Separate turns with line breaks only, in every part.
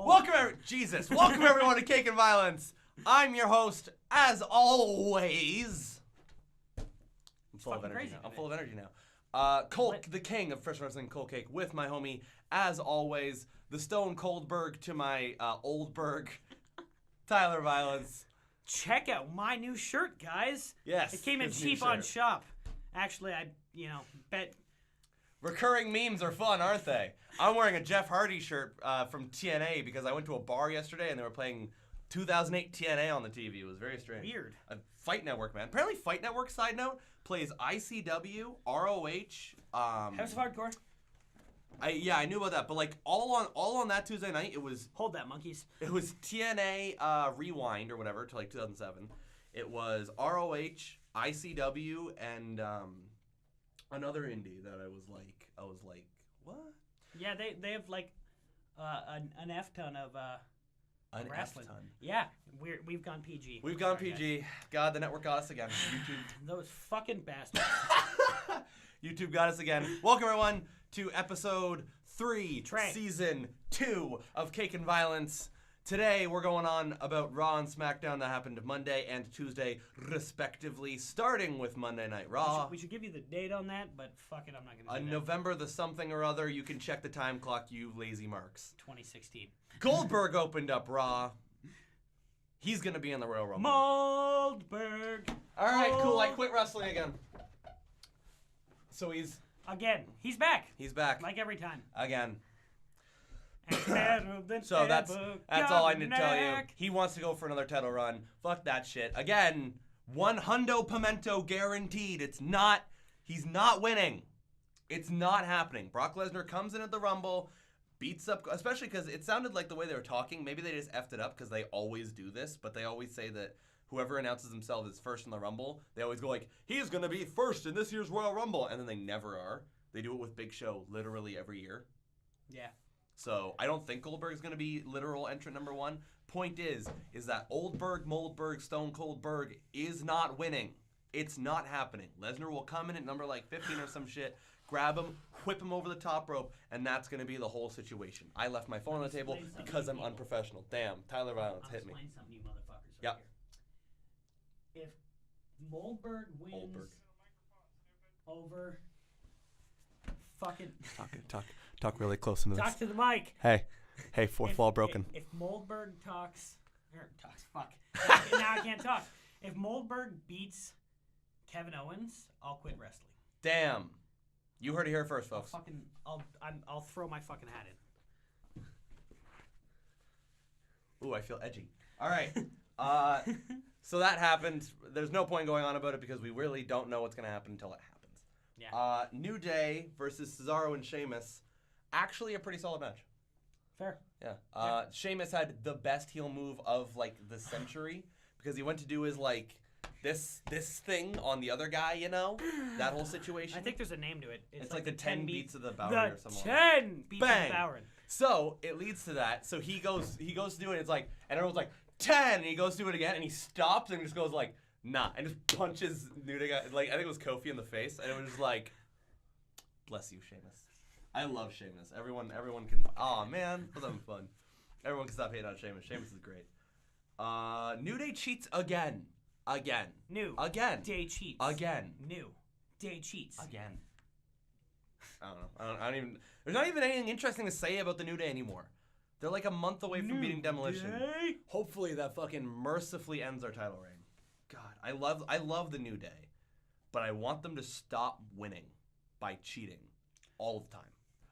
Welcome everyone to Cake and Violence. I'm your host, as always. I'm full of energy now. Cole, the king of Fresh Wrestling, Cole Cake, with my homie, as always, the Stone Coldberg to my Oldberg, Tyler Violence.
Check out my new shirt, guys.
Yes,
it came in
his new
cheap on
shirt.
Shop. Actually, I bet.
Recurring memes are fun, aren't they? I'm wearing a Jeff Hardy shirt from TNA because I went to a bar yesterday and they were playing 2008 TNA on the TV. It was very strange.
Weird.
Fight Network, man. Apparently Fight Network, side note, plays ICW, ROH.
House of Hardcore.
I knew about that, but like all on that Tuesday night, it was
Hold that, monkeys.
TNA Rewind or whatever to like 2007. It was ROH, ICW, and another indie that I was like, what?
Yeah, they have like an F ton of
An
wrestling.
F-ton.
Yeah, we've gone PG.
We've gone
Sorry,
PG.
guys.
God, the network got us again. YouTube.
Those fucking bastards.
YouTube got us again. Welcome everyone to episode 3,
Trey.
season 2 of Cake and Violence. Today we're going on about Raw and SmackDown that happened Monday and Tuesday, respectively, starting with Monday Night Raw.
We should give you the date on that, but fuck it, I'm not gonna do that.
November the something or other. You can check the time clock, you lazy marks.
2016.
Goldberg opened up Raw. He's gonna be in the Royal Rumble.
Moldberg.
All right, cool. I quit wrestling again. So he's
back.
He's back
Like every time.
again.
And better than
So that's
ever
all I need to tell you.
Yarnak.
He wants to go for another title run. Fuck that shit. Again, $100 pimento guaranteed. He's not winning. It's not happening. Brock Lesnar comes in at the Rumble, beats up, especially because it sounded like the way they were talking, maybe they just effed it up because they always do this, but they always say that whoever announces themselves as first in the Rumble, they always go like, he's going to be first in this year's Royal Rumble, and then they never are. They do it with Big Show literally every year.
Yeah.
So I don't think Goldberg's going to be literal entrant number 1. Point is that Oldberg, Moldberg, Stone Coldberg is not winning. It's not happening. Lesnar will come in at number like 15 or some shit, grab him, whip him over the top rope, and that's going to be the whole situation. I left my phone on the table because I'm unprofessional. Damn, Tyler Violence hit me.
I'll explain something to you motherfuckers.
Yep.
Here. If Moldberg wins over fucking
Talk really close into
talk to the mic.
Hey, fourth wall broken.
If Moldberg fuck. Now I can't talk. If Moldberg beats Kevin Owens, I'll quit wrestling.
Damn. You heard it here first, folks.
I'll throw my fucking hat in.
Ooh, I feel edgy. All right. So that happened. There's no point going on about it because we really don't know what's going to happen until it happens.
Yeah.
New Day versus Cesaro and Sheamus. Actually a pretty solid match.
Fair.
Yeah. Sheamus had the best heel move of like the century because he went to do his like this thing on the other guy, you know? That whole situation.
I think there's a name to it.
It's like the 10 beats of the Bowery
the
or something.
10 beats
Bang.
of the Bowery.
So it leads to that. So he goes to do it. It's like, and everyone's like 10, and he goes to do it again, and he stops and just goes like, nah, and just punches New Day guy. Like I think it was Kofi in the face, and it was just like, bless you, Sheamus. I love Sheamus. Everyone can. Oh man, was having fun. Everyone can stop hating on Sheamus. Sheamus is great. New Day cheats again.
New.
Again.
Day cheats.
Again.
New. Day cheats.
Again. I don't know. I don't even. There's not even anything interesting to say about the New Day anymore. They're like a month away from beating Demolition.
Day.
Hopefully that fucking mercifully ends our title reign. God, I love the New Day, but I want them to stop winning by cheating all the time.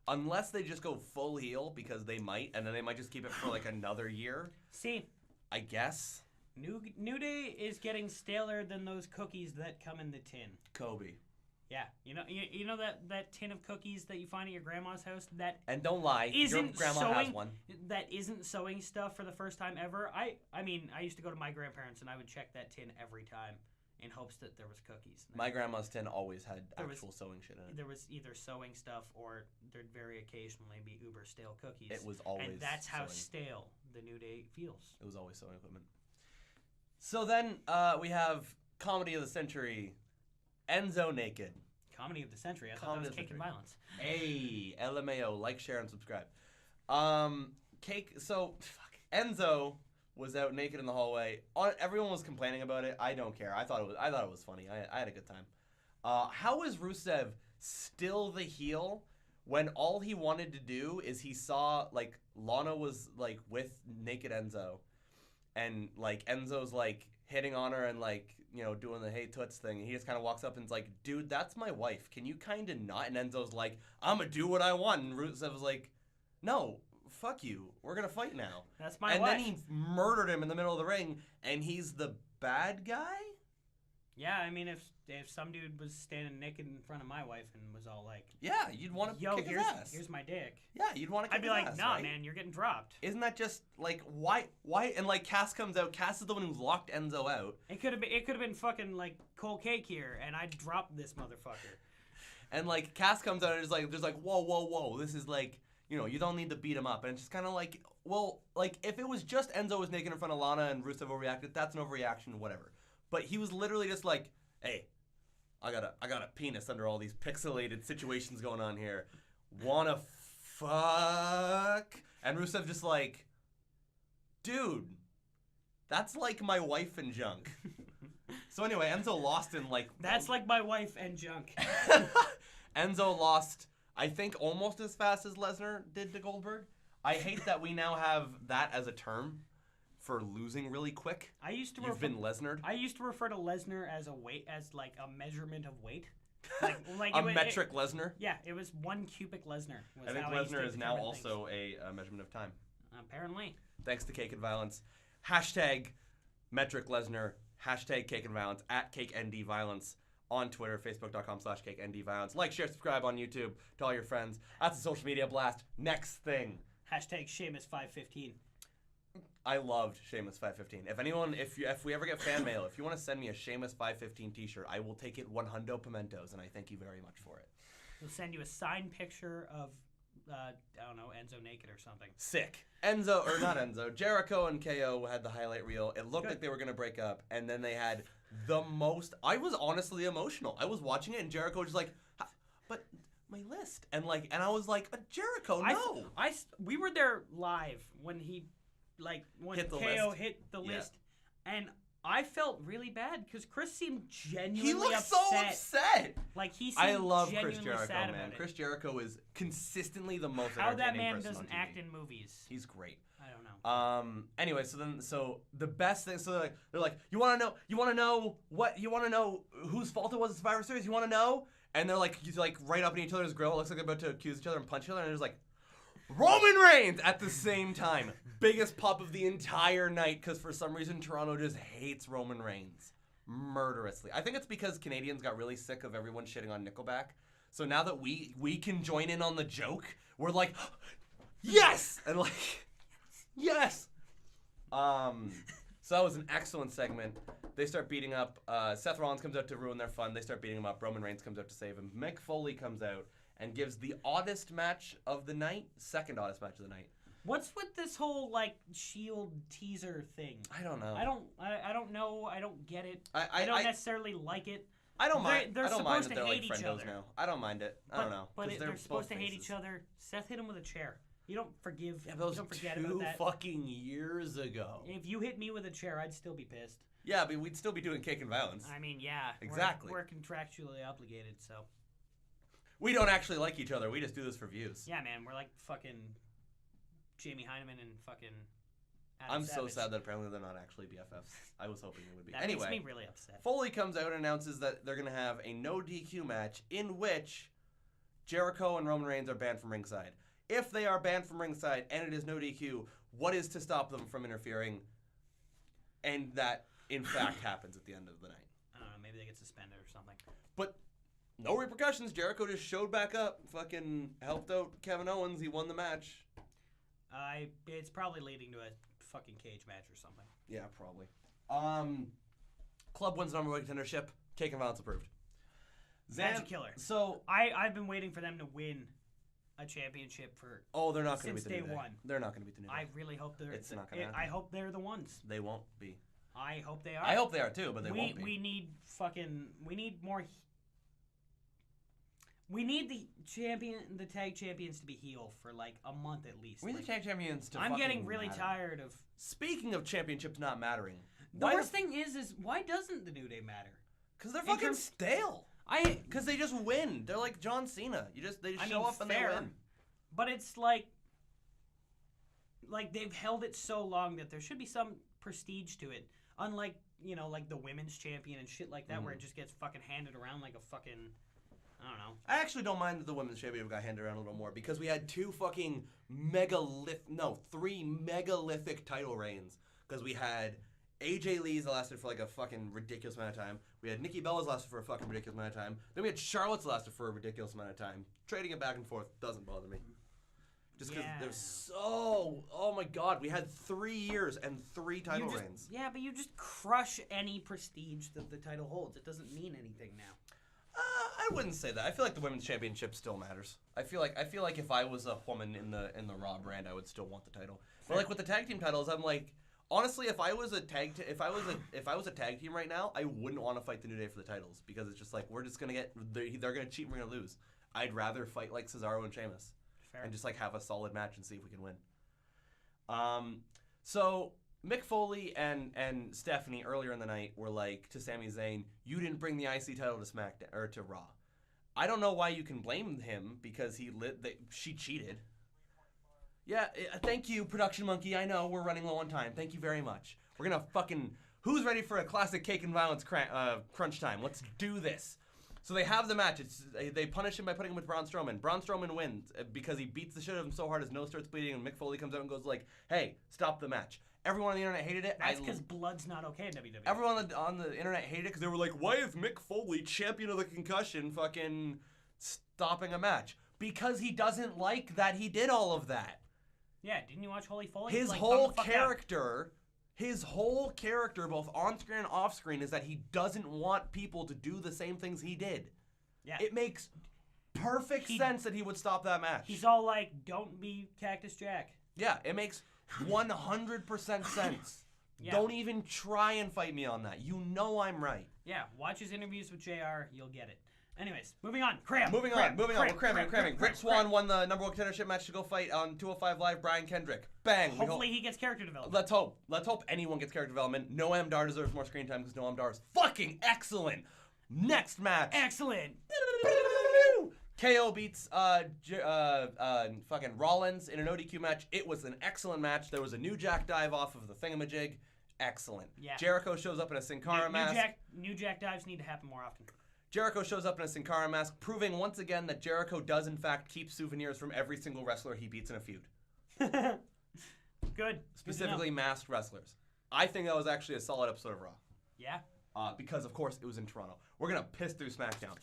Unless they just go full heel because they might, and then they might just keep it for like another year.
See,
I guess.
New Day is getting staler than those cookies that come in the tin.
Kobe.
Yeah, you know that tin of cookies that you find at your grandma's house that
And don't lie, your grandma has one.
That isn't sewing stuff for the first time ever. I mean, I used to go to my grandparents and I would check that tin every time in hopes that there was cookies.
My grandma's tin always had
There
actual sewing shit in it.
There was either sewing stuff or there'd very occasionally be uber stale cookies.
It was always
and that's how
sewing.
stale the New Day feels.
It was always sewing equipment. So then we have Comedy of the Century, Enzo naked.
Comedy of the century. I thought that was Cake and Violence.
Hey, LMAO, like, share, and subscribe. Cake. So Enzo was out naked in the hallway. Everyone was complaining about it. I don't care. I thought it was funny. I had a good time. How is Rusev still the heel when all he wanted to do is he saw like Lana was like with naked Enzo, and like Enzo's like hitting on her and like, you know, doing the hey toots thing, and he just kind of walks up and's like, dude, that's my wife. Can you kind of not? And Enzo's like, I'm gonna do what I want. And Rusev was like, no, fuck you. We're gonna fight now.
That's my
and
wife.
then he murdered him in the middle of the ring, and he's the bad guy?
Yeah, I mean, if some dude was standing naked in front of my wife and was all like,
Yeah, you'd want to
yo,
kick his ass.
here's my dick.
Yeah, you'd want to kick
I'd be
his
like,
ass,
nah,
right?
man, you're getting dropped.
Isn't that just like why? And like Cass comes out. Cass is the one who locked Enzo out.
It could have been fucking like Cold Cake here, and I dropped this motherfucker.
And like Cass comes out and is like, there's like, whoa, this is like, you know, you don't need to beat him up. And it's just kind of like, well, like if it was just Enzo was naked in front of Lana and Rusev overreacted, that's an overreaction, whatever. But he was literally just like, hey, I got a penis under all these pixelated situations going on here. Wanna fuck? And Rusev just like, dude, that's like my wife and junk. So anyway, Enzo lost in like...
That's like my wife and junk.
Enzo lost, I think, almost as fast as Lesnar did to Goldberg. I hate that we now have that as a term for losing really quick. You've been Lesnared.
I used to refer to Lesnar as like a measurement of weight. Like
a metric Lesnar.
Yeah, it was 1 cubic Lesnar.
I think Lesnar is now also a measurement of time.
Apparently.
Thanks to Cake and Violence. Hashtag metric Lesnar. Hashtag Cake and Violence. At CakeNDViolence on Twitter. Facebook.com/CakeNDViolence. Like, share, subscribe on YouTube to all your friends. That's a social media blast. Next thing.
Hashtag Sheamus515.
I loved Sheamus 515. If we ever get fan mail, if you want to send me a Sheamus 515 t-shirt, I will take it 100 pimentos, and I thank you very much for it.
We'll send you a signed picture of, I don't know, Enzo naked or something.
Sick. Not Enzo. Jericho and KO had the highlight reel. It looked like they were going to break up, and then they had the most... I was honestly emotional. I was watching it, and Jericho was just like, but my list. And I was like, Jericho, no.
We were there live when he... Like, when KO hit the list, and I felt really bad because Chris seemed genuinely upset.
He looked so upset.
Like, he seemed
I love
genuinely
Chris Jericho,
sad
man.
about it.
Chris Jericho is consistently the most
How that
entertaining
man
person
doesn't
on TV.
act in movies.
He's great.
I don't know.
Anyway, so the best thing, so they're like, you want to know whose fault it was at Survivor Series? You want to know? And they're like, right up in each other's grill. It looks like they're about to accuse each other and punch each other, and they're just like, Roman Reigns at the same time. Biggest pop of the entire night because for some reason Toronto just hates Roman Reigns murderously. I think it's because Canadians got really sick of everyone shitting on Nickelback. So now that we can join in on the joke, we're like, yes! And like, yes! So that was an excellent segment. They start beating up. Seth Rollins comes out to ruin their fun. They start beating him up. Roman Reigns comes out to save him. Mick Foley comes out and gives the oddest match of the night, second oddest match of the night.
What's with this whole like Shield teaser thing?
I don't know.
I don't know. I don't get it.
I
don't necessarily like it.
I don't mind.
They're
I don't
supposed
mind
to
that they're
hate
like
each
friendos
other.
now. I don't mind it. I don't know.
But they're supposed to hate
faces.
each other. Seth hit him with a chair. You don't forgive.
Yeah, that was
don't forget
2
about that.
fucking years ago.
If you hit me with a chair, I'd still be pissed.
Yeah, but we'd still be doing Cake and Violence.
I mean, yeah.
Exactly.
We're contractually obligated, so.
We don't actually like each other. We just do this for views.
Yeah, man. We're like fucking Jamie Hyneman and fucking Adam
I'm
Savage.
so sad that apparently they're not actually BFFs. I was hoping they would be.
That
Anyway,
makes me really upset.
Foley comes out and announces that they're going to have a no DQ match in which Jericho and Roman Reigns are banned from ringside. If they are banned from ringside and it is no DQ, what is to stop them from interfering? And that, in fact, happens at the end of the night.
I don't know. Maybe they get suspended or something.
But no repercussions. Jericho just showed back up, fucking helped out Kevin Owens. He won the match.
It's probably leading to a fucking cage match or something.
Yeah, probably. Club wins number one contendership. Cake and Violence approved.
Magic Killer.
So
I've been waiting for them to win a championship for.
they're not going to
since
beat the New
day
Day.
one.
They're not going to beat the New Day.
I really hope they're.
It's not gonna happen.
I hope they're the ones.
They won't be.
I hope they are.
I hope they are too, but they won't be.
We need more. We need the tag champions to be heel for like a month at least.
We need the tag champions to
I'm getting really tired of...
Speaking of championships not mattering.
The worst thing is why doesn't the New Day matter?
Because they're fucking stale. Because they just win. They're like John Cena. They show up and they win.
But it's like they've held it so long that there should be some prestige to it. Unlike, like the women's champion and shit like that, where it just gets fucking handed around like a fucking, I don't know.
I actually don't mind that the women's champion got handed around a little more because we had three megalithic title reigns. Because we had AJ Lee's that lasted for like a fucking ridiculous amount of time. We had Nikki Bella's lasted for a fucking ridiculous amount of time. Then we had Charlotte's lasted for a ridiculous amount of time. Trading it back and forth doesn't bother me. Just because there's oh my god, we had 3 years and 3 title reigns.
Yeah, but you just crush any prestige that the title holds. It doesn't mean anything now.
I wouldn't say that. I feel like the women's championship still matters. I feel like if I was a woman in the Raw brand, I would still want the title. But like with the tag team titles, I'm like, honestly, if I was a tag team right now, I wouldn't want to fight the New Day for the titles because it's just like we're just gonna they're gonna cheat and we're gonna lose. I'd rather fight like Cesaro and Sheamus. Fair. And just like have a solid match and see if we can win. So Mick Foley and Stephanie earlier in the night were like to Sami Zayn, "You didn't bring the IC title to SmackDown or to Raw." I don't know why you can blame him because she cheated. Yeah, thank you, Production Monkey. I know we're running low on time. Thank you very much. We're gonna who's ready for a classic cake and violence crunch time? Let's do this. So they have the match. They punish him by putting him with Braun Strowman. Braun Strowman wins because he beats the shit out of him so hard his nose starts bleeding, and Mick Foley comes out and goes like, "Hey, stop the match." Everyone on the internet hated it.
That's because blood's not okay in WWE.
Everyone on the internet hated it because they were like, "Why is Mick Foley, champion of the concussion, fucking stopping a match?" Because he doesn't like that he did all of that.
Yeah, didn't you watch Holy Foley?
His whole character, both on screen and off screen, is that he doesn't want people to do the same things he did. Yeah. It makes perfect sense that he would stop that match.
He's all like, "Don't be Cactus Jack."
Yeah, it makes 100% sense. Yeah. Don't even try and fight me on that. You know I'm right.
Yeah, watch his interviews with JR, you'll get it. Anyways, moving on. Moving
on. We're cramming. Rick Swann won the number 1 contendership match to go fight on 205 Live Brian Kendrick. Bang.
Hopefully he gets character development.
Let's hope anyone gets character development. Noam Dar deserves more screen time because Noam Dar is fucking excellent. Next match.
Excellent.
KO beats fucking Rollins in an ODQ match. It was an excellent match. There was a New Jack dive off of the thingamajig. Excellent. Yeah. Jericho shows up in a Sin Cara mask.
New Jack dives need to happen more often.
Jericho shows up in a Sin Cara mask, proving once again that Jericho does in fact keep souvenirs from every single wrestler he beats in a feud.
Good.
Specifically masked wrestlers. I think that was actually a solid episode of Raw.
Yeah.
Because of course it was in Toronto. We're gonna piss through SmackDown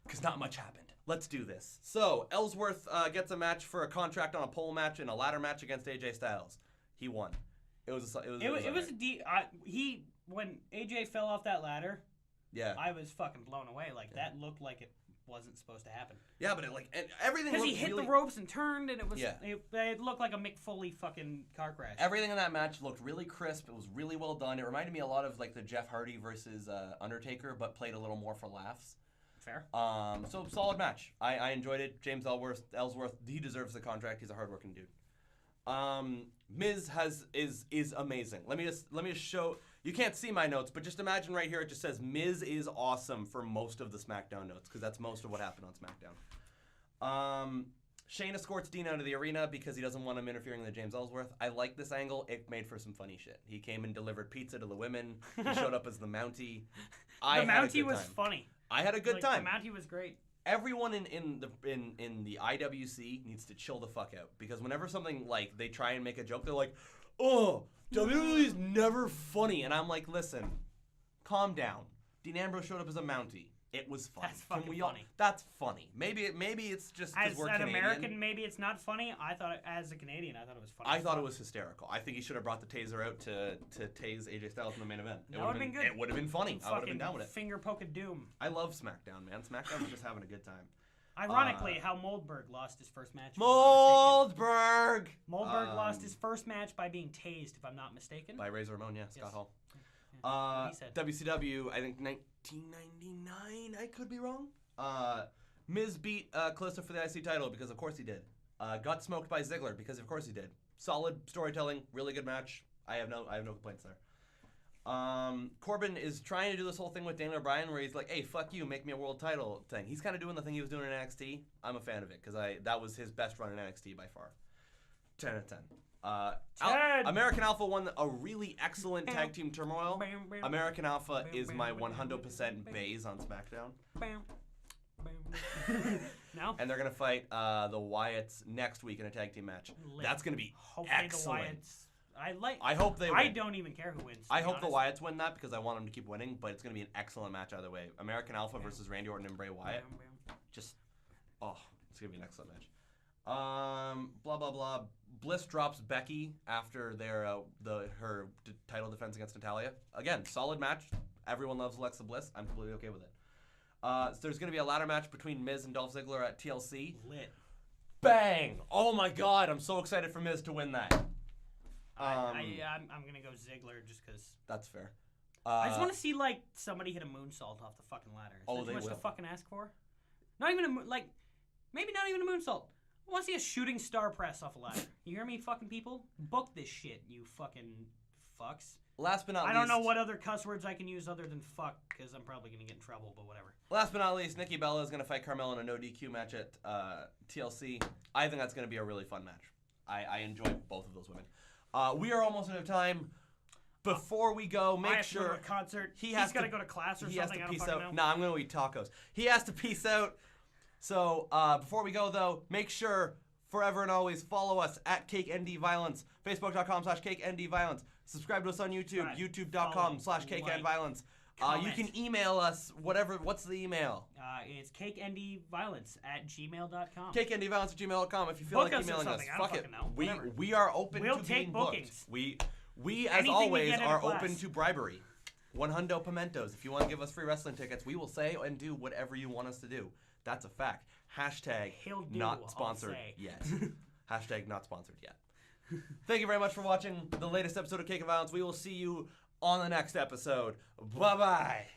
because not much happened. Let's do this. So Ellsworth gets a match for a contract on a pole match and a ladder match against AJ Styles. He won.
When AJ fell off that ladder.
Yeah.
I was fucking blown away. That looked like it wasn't supposed to happen.
Yeah, but everything
because he hit the ropes and turned, and it was it looked like a Mick Foley fucking car crash.
Everything in that match looked really crisp. It was really well done. It reminded me a lot of like the Jeff Hardy versus Undertaker, but played a little more for laughs.
Fair.
So solid match. I enjoyed it. James Ellsworth, he deserves the contract. He's a hardworking dude. Miz is amazing. Let me just show. You can't see my notes, but just imagine right here. It just says Miz is awesome for most of the SmackDown notes because that's most of what happened on SmackDown. Shane escorts Dean out of the arena because he doesn't want him interfering with James Ellsworth. I like this angle. It made for some funny shit. He came and delivered pizza to the women. He showed up as the Mountie.
The Mountie was funny.
I had a good time.
The Mountie was great.
Everyone in the IWC needs to chill the fuck out because whenever something like they try and make a joke, they're like, "Oh, WWE's never funny," and I'm like, "Listen, calm down." Dean Ambrose showed up as a Mountie. It was funny.
That's fucking funny.
That's funny. Maybe it's just because we're Canadian.
As an American, maybe it's not funny. As a Canadian, I thought it was funny.
I thought it was hysterical. I think he should have brought the taser out to tase AJ Styles in the main event.
That would have been good.
It would have been funny. I would have been down with it.
Finger poke of doom.
I love SmackDown, man. SmackDown was just having a good time.
Ironically, how Moldberg lost his first match.
Moldberg
lost his first match by being tased, if I'm not mistaken.
By Razor Ramon, yeah, Scott Hall.
Yeah,
WCW, I think 1999. I could be wrong. Miz beat Callisto for the IC title because of course he did. Got smoked by Ziggler because of course he did. Solid storytelling, really good match. I have no complaints there. Corbin is trying to do this whole thing with Daniel Bryan where he's like, hey, fuck you, make me a world title thing. He's kind of doing the thing he was doing in NXT. I'm a fan of it because that was his best run in NXT by far. 10 out of 10. American Alpha won a really excellent tag team turmoil. American Alpha is my 100% base on SmackDown.
No?
And they're going to fight the Wyatts next week in a tag team match. That's going to be excellent. I hope they win.
I don't even care who wins.
I hope the Wyatts win that because I want them to keep winning, but it's going to be an excellent match either way. American Alpha versus Randy Orton and Bray Wyatt. It's going to be an excellent match. Blah, blah, blah. Bliss drops Becky after her title defense against Natalya. Again, solid match. Everyone loves Alexa Bliss. I'm completely okay with it. So there's going to be a ladder match between Miz and Dolph Ziggler at TLC.
Lit.
Bang! Oh my god, I'm so excited for Miz to win that.
I'm going to go Ziggler just because.
That's fair.
I just want to see, like, somebody hit a moonsault off the fucking ladder. Is that too much to fucking ask for? Not even maybe not even a moonsault. I want to see a shooting star press off a ladder. You hear me, fucking people? Book this shit, you fucking fucks.
Last but not least...
I don't know what other cuss words I can use other than fuck, because I'm probably going to get in trouble, but whatever.
Last but not least, Nikki Bella is going to fight Carmella in a no DQ match at TLC. I think that's going to be a really fun match. I enjoy both of those women. We are almost out of time. Before we go, make sure...
I have to go to a concert. He's got to go to class or something.
He has to peace out. Nah, I'm going to eat tacos. He has to peace out. So, before we go, though, make sure, forever and always, follow us at CakeNDViolence, Facebook.com/CakeNDViolence. Subscribe to us on YouTube,
Right.
YouTube.com/CakeNDViolence. You can email us, whatever. What's the email?
It's cakeNDViolence@gmail.com.
CakeNDViolence@gmail.com. If you feel
Book
like
us or
emailing us,
something. I don't
fuck it.
fucking know.
We are open
We'll
to
take
being booked.
bookings.
We as
Anything we
always,
get in a
are
class.
open to bribery. 100 pimentos. If you want to give us free wrestling tickets, we will say and do whatever you want us to do. That's a fact. Hashtag
He'll do,
not sponsored
I'll say.
yet. Hashtag not sponsored yet. Thank you very much for watching the latest episode of Cake and Violence. We will see you on the next episode. Bye-bye.